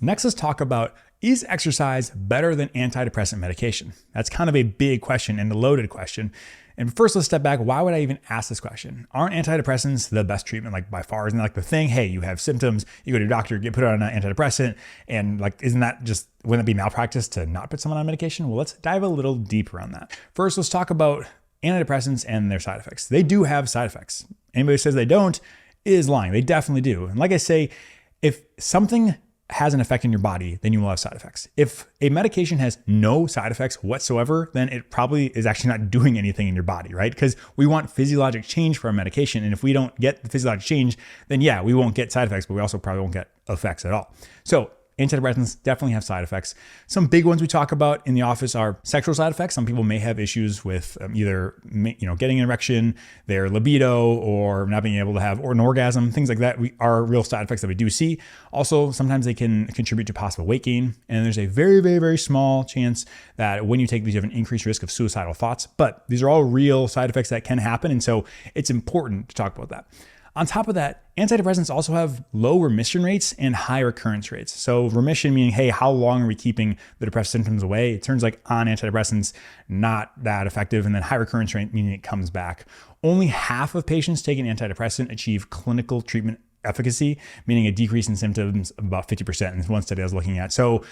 Next, let's talk about, is exercise better than antidepressant medication? That's kind of a big question and a loaded question. And first, let's step back. Why would I even ask this question? Aren't antidepressants the best treatment, like by far? Isn't that like the thing? Hey, you have symptoms, you go to your doctor, get put on an antidepressant, and like, isn't that just, wouldn't it be malpractice to not put someone on medication? Well, let's dive a little deeper on that. First, let's talk about antidepressants and their side effects. They do have side effects. Anybody who says they don't is lying. They definitely do. And like I say, if something has an effect in your body, then you will have side effects. If a medication has no side effects whatsoever, then it probably is actually not doing anything in your body, right? Because we want physiologic change for our medication. And if we don't get the physiologic change, then yeah, we won't get side effects, but we also probably won't get effects at all. So antidepressants definitely have side effects. Some big ones we talk about in the office are sexual side effects. Some people may have issues with either getting an erection, their libido, or not being able to have an orgasm. Things like that are real side effects that we do see. Also, sometimes they can contribute to possible weight gain. And there's a very, very, very small chance that when you take these, you have an increased risk of suicidal thoughts. But these are all real side effects that can happen. And so it's important to talk about that. On top of that, antidepressants also have low remission rates and high recurrence rates. So remission meaning, hey, how long are we keeping the depressive symptoms away? It turns like on antidepressants, not that effective. And then high recurrence rate meaning it comes back. Only half of patients taking an antidepressant achieve clinical treatment efficacy, meaning a decrease in symptoms of about 50% in one study I was looking at. So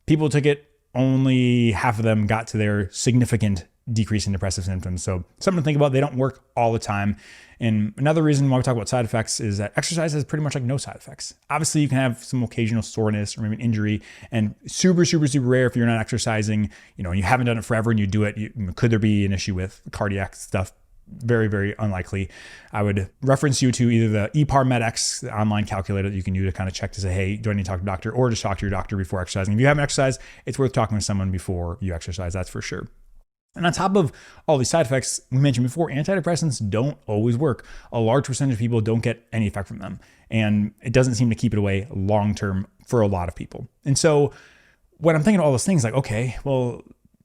people took it, only half of them got to their significant decrease in depressive symptoms. So something to think about. They don't work all the time. And another reason why we talk about side effects is that exercise has pretty much like no side effects. Obviously, you can have some occasional soreness or maybe an injury, and super, super, super rare if you're not exercising, and you haven't done it forever and you do it. Could there be an issue with cardiac stuff? Very, very unlikely. I would reference you to either the EPAR MedX, the online calculator that you can do to kind of check to say, hey, do I need to talk to a doctor, or just talk to your doctor before exercising. If you haven't exercised, it's worth talking to someone before you exercise. That's for sure. And on top of all these side effects we mentioned before, antidepressants don't always work. A large percentage of people don't get any effect from them. And it doesn't seem to keep it away long-term for a lot of people. And so when I'm thinking of all those things, like, okay, well,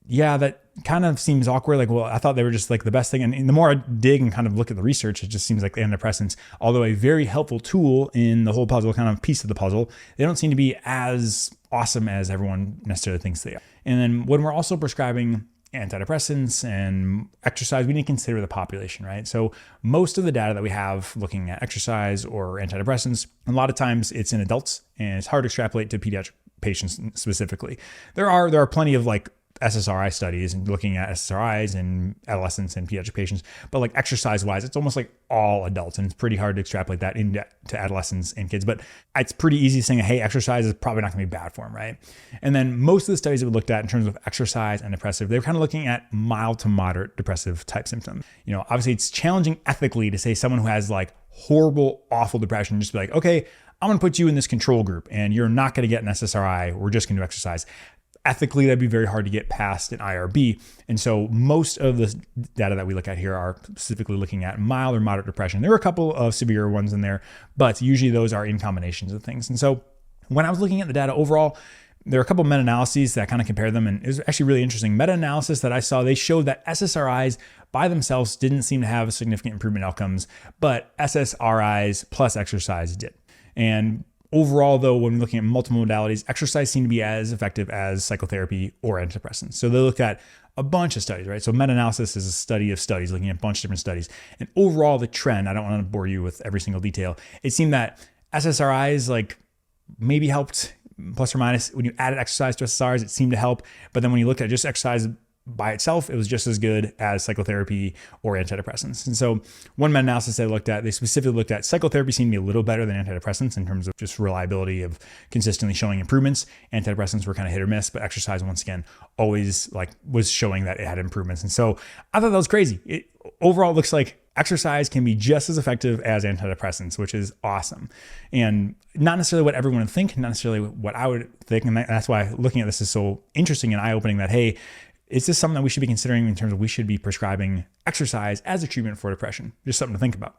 yeah, that kind of seems awkward. Like, well, I thought they were just like the best thing. And the more I dig and kind of look at the research, it just seems like the antidepressants, although a very helpful tool in the whole puzzle, kind of piece of the puzzle, they don't seem to be as awesome as everyone necessarily thinks they are. And then when we're also prescribing antidepressants and exercise, we need to consider the population, right? So most of the data that we have looking at exercise or antidepressants, a lot of times it's in adults, and it's hard to extrapolate to pediatric patients specifically. There are plenty of like SSRI studies and looking at SSRIs in adolescents and pediatric patients, but like exercise wise, it's almost like all adults, and it's pretty hard to extrapolate that into adolescents and kids. But it's pretty easy saying, hey, exercise is probably not going to be bad for them, right? And then most of the studies that we looked at in terms of exercise and depressive, they were kind of looking at mild to moderate depressive type symptoms. Obviously it's challenging ethically to say someone who has like horrible, awful depression, just be like, okay, I'm going to put you in this control group and you're not going to get an SSRI. We're just going to do exercise. Ethically, that'd be very hard to get past an IRB. And so most of the data that we look at here are specifically looking at mild or moderate depression. There are a couple of severe ones in there, but usually those are in combinations of things. And so when I was looking at the data overall, there are a couple of meta-analyses that kind of compare them. And it was actually really interesting. Meta-analysis that I saw, they showed that SSRIs by themselves didn't seem to have a significant improvement in outcomes, but SSRIs plus exercise did. And overall, though, when looking at multiple modalities, exercise seemed to be as effective as psychotherapy or antidepressants. So they looked at a bunch of studies, right? So meta-analysis is a study of studies, looking at a bunch of different studies. And overall, the trend, I don't want to bore you with every single detail, it seemed that SSRIs like maybe helped plus or minus. When you added exercise to SSRIs, it seemed to help. But then when you looked at just exercise by itself, it was just as good as psychotherapy or antidepressants. And so one meta-analysis they specifically looked at psychotherapy seemed to be a little better than antidepressants in terms of just reliability of consistently showing improvements. Antidepressants were kind of hit or miss, but exercise, once again, always like was showing that it had improvements. And so I thought that was crazy. Overall, it looks like exercise can be just as effective as antidepressants, which is awesome. And not necessarily what everyone would think, not necessarily what I would think. And that's why looking at this is so interesting and eye-opening that, hey, is this something that we should be considering in terms of we should be prescribing exercise as a treatment for depression? Just something to think about.